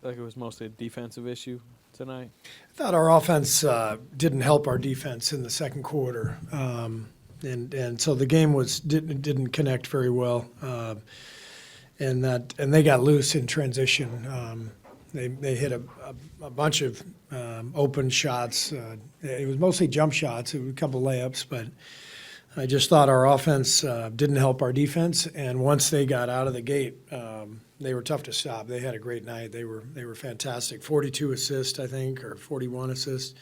Like it was mostly a defensive issue tonight. I thought our offense didn't help our defense in the second quarter, and so the game didn't connect very well, and they got loose in transition. They hit a bunch of open shots. It was mostly jump shots. It was a couple layups, but I just thought our offense didn't help our defense. And once they got out of the gate, they were tough to stop. They had a great night. They were fantastic. 42 assists, I think, or 41 assists.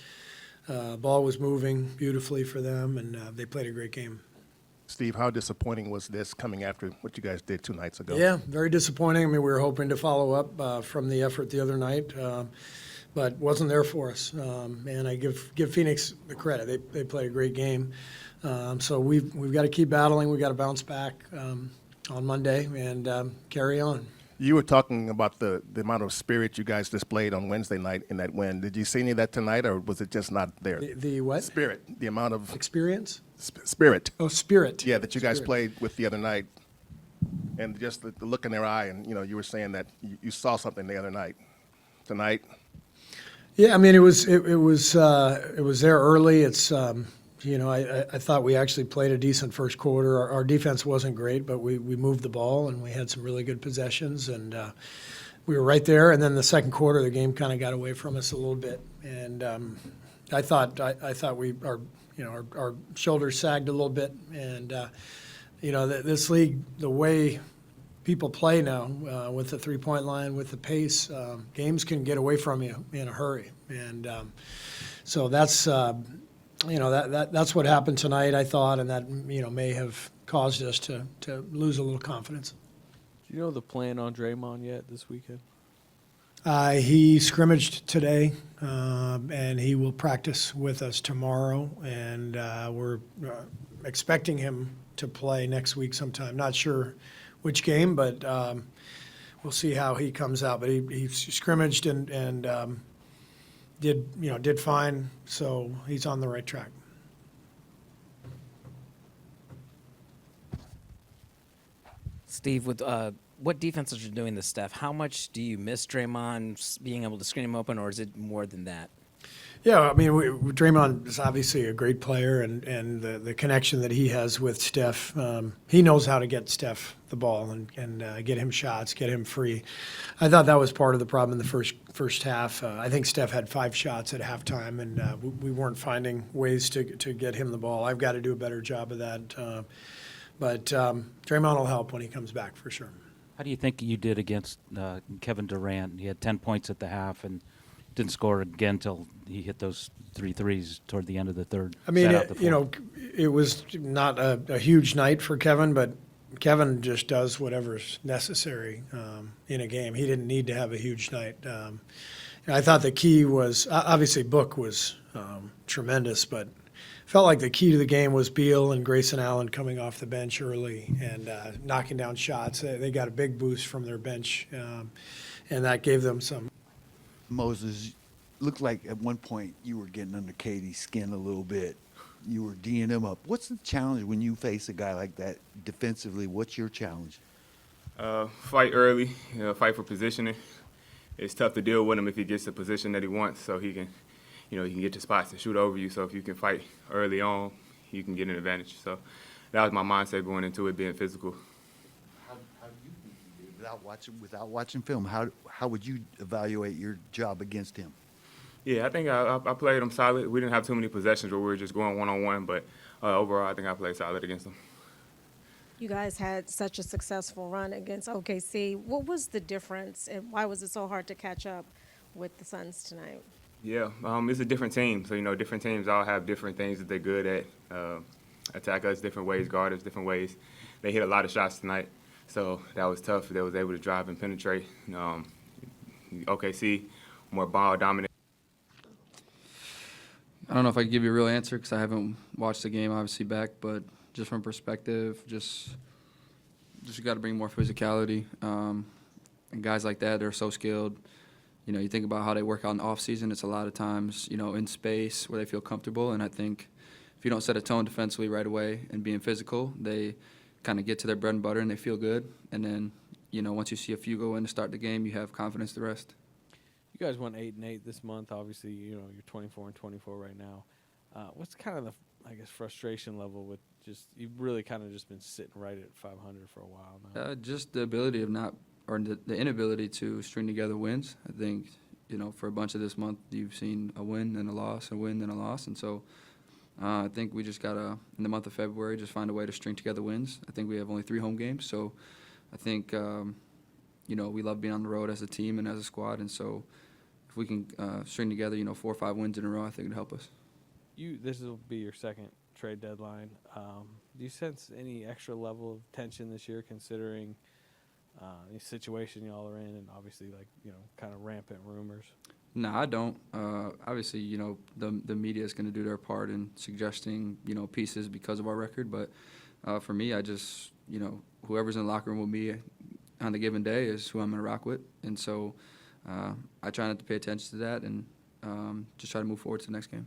Ball was moving beautifully for them, and they played a great game. Steve, how disappointing was this coming after what you guys did 2 nights ago? Yeah, very disappointing. I mean, we were hoping to follow up from the effort the other night, but wasn't there for us. And I give Phoenix the credit. They played a great game. So we've got to keep battling. We've got to bounce back on Monday and carry on. You were talking about the amount of spirit you guys displayed on Wednesday night in that win. Did you see any of that tonight, or was it just not there? The what? Spirit, the amount of Experience? spirit. Oh, spirit. Yeah, that you guys Spirit. played with the other night, and just the look in their eye, and you were saying that you saw something the other night. Tonight, Yeah, I mean, it was there early. It's I thought we actually played a decent first quarter. Our defense wasn't great, but we moved the ball and we had some really good possessions, and we were right there. And then the second quarter, the game kind of got away from us a little bit, and I thought our shoulders sagged a little bit, and this league, the way people play now with the three-point line, with the pace, games can get away from you in a hurry, and so that's that's what happened tonight, I thought, and that may have caused us to lose a little confidence. Do you know the plan on Draymond yet this weekend? He scrimmaged today, and he will practice with us tomorrow, and we're expecting him to play next week sometime. Not sure which game, but we'll see how he comes out. But he scrimmaged and did fine, so he's on the right track. Steve, with what defenses are doing this stuff, how much do you miss Draymond being able to screen him open, or is it more than that? Yeah, I mean, Draymond is obviously a great player, and the connection that he has with Steph, he knows how to get Steph the ball and get him shots, get him free. I thought that was part of the problem in the first half. I think Steph had 5 shots at halftime, and we weren't finding ways to get him the ball. I've got to do a better job of that. But Draymond will help when he comes back for sure. How do you think you did against Kevin Durant? He had 10 points at the half and didn't score again until he hit those 3 threes toward the end of the third. I mean, Sat out the fourth. it was not a huge night for Kevin, but Kevin just does whatever's necessary in a game. He didn't need to have a huge night. I thought the key was obviously Book was tremendous, but felt like the key to the game was Beal and Grayson Allen coming off the bench early and knocking down shots. They got a big boost from their bench, and that gave them some. Moses, looked like at one point you were getting under Katie's skin a little bit. You were D'ing him up. What's the challenge when you face a guy like that defensively? What's your challenge? Fight early, fight for positioning. It's tough to deal with him if he gets the position that he wants, so he can, he can get to spots and shoot over you. So if you can fight early on, you can get an advantage. So that was my mindset going into it, being physical. How do you think you did without watching film? How would you evaluate your job against him? Yeah, I think I played him solid. We didn't have too many possessions where we were just going one-on-one, but overall I think I played solid against him. You guys had such a successful run against OKC. What was the difference, and why was it so hard to catch up with the Suns tonight? Yeah, it's a different team. So, different teams all have different things that they're good at. Attack us different ways, guard us different ways. They hit a lot of shots tonight, so that was tough. They was able to drive and penetrate. OKC, more ball dominant. I don't know if I can give you a real answer because I haven't watched the game obviously back, but just from perspective, just got to bring more physicality. And guys like that, they're so skilled. You think about how they work out in the off season. It's a lot of times, in space where they feel comfortable. And I think if you don't set a tone defensively right away and being physical, they kind of get to their bread and butter and they feel good. And then, once you see a few go in to start the game, you have confidence the rest. You guys went 8-8 this month. Obviously, you know you're 24-24 right now. What's kind of the, I guess, frustration level with just you've really kind of just been sitting right at 500 for a while now. Just the ability of not, or the inability to string together wins. I think, you know, for a bunch of this month, you've seen a win and a loss, a win and a loss. And so I think we just got to, in the month of February, just find a way to string together wins. I think we have only 3 home games. So I think, you know, we love being on the road as a team and as a squad. And so if we can string together, you know, 4 or 5 wins in a row, I think it'd help us. This will be your second trade deadline. Do you sense any extra level of tension this year, considering the situation y'all are in, and obviously, like, you know, kind of rampant rumors? No, I don't. Obviously, you know, the media is going to do their part in suggesting, you know, pieces because of our record. But for me, I just, you know, whoever's in the locker room with me on a given day is who I'm going to rock with. And so I try not to pay attention to that and just try to move forward to the next game.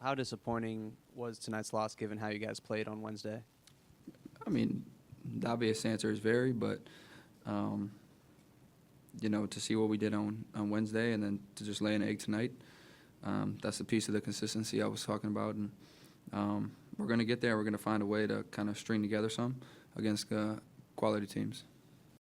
How disappointing was tonight's loss given how you guys played on Wednesday? I mean, the obvious answer is very, but, you know, to see what we did on Wednesday and then to just lay an egg tonight, that's the piece of the consistency I was talking about. And we're going to get there. We're going to find a way to kind of string together some against quality teams.